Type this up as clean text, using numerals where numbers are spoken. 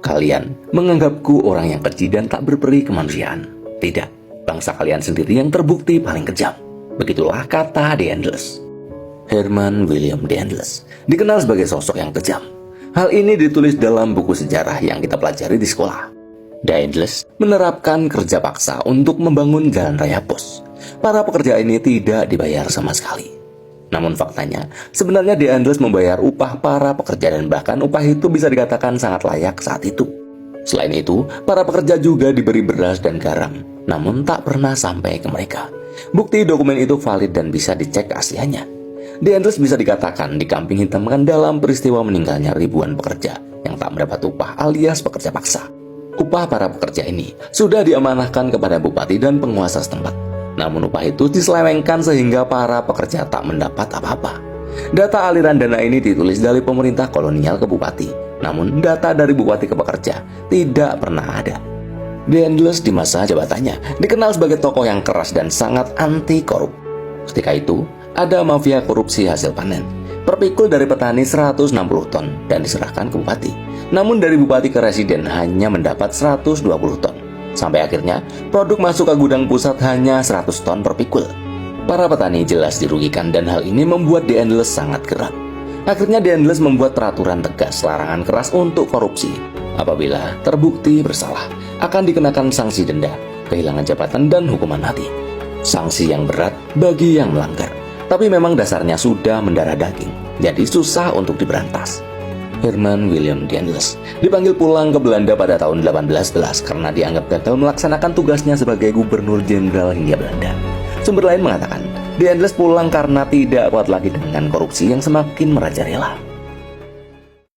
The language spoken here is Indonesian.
Kalian menganggapku orang yang keji dan tak berperi kemanusiaan. Tidak, bangsa kalian sendiri yang terbukti paling kejam. Begitulah kata The Endless. Herman William The Endless dikenal sebagai sosok yang kejam. Hal ini ditulis dalam buku sejarah yang kita pelajari di sekolah. The Endless menerapkan kerja paksa untuk membangun jalan raya pos. Para pekerja ini tidak dibayar sama sekali. Namun faktanya, sebenarnya The Endless membayar upah para pekerja dan bahkan upah itu bisa dikatakan sangat layak saat itu. Selain itu, para pekerja juga diberi beras dan garam, namun tak pernah sampai ke mereka. Bukti dokumen itu valid dan bisa dicek keasliannya. The Endless bisa dikatakan dikambing hitamkan dalam peristiwa meninggalnya ribuan pekerja yang tak mendapat upah alias pekerja paksa. Upah para pekerja ini sudah diamanahkan kepada bupati dan penguasa setempat. Namun upah itu diselewengkan sehingga para pekerja tak mendapat apa-apa. Data aliran dana ini ditulis dari pemerintah kolonial ke bupati. Namun data dari bupati ke pekerja tidak pernah ada. The Endless di masa jabatannya dikenal sebagai tokoh yang keras dan sangat anti korup. Ketika itu, ada mafia korupsi hasil panen. Perpikul dari petani 160 ton dan diserahkan ke bupati. Namun dari bupati ke residen hanya mendapat 120 ton. Sampai akhirnya, produk masuk ke gudang pusat hanya 100 ton per pikul. Para petani jelas dirugikan dan hal ini membuat The Endless sangat geram. Akhirnya The Endless membuat peraturan tegas larangan keras untuk korupsi. Apabila terbukti bersalah, akan dikenakan sanksi denda, kehilangan jabatan dan hukuman mati. Sanksi yang berat bagi yang melanggar. Tapi memang dasarnya sudah mendarah daging, jadi susah untuk diberantas. Herman William The Endless dipanggil pulang ke Belanda pada tahun 1811 karena dianggap gagal melaksanakan tugasnya sebagai gubernur jenderal Hindia Belanda. Sumber lain mengatakan, The Endless pulang karena tidak kuat lagi dengan korupsi yang semakin merajalela.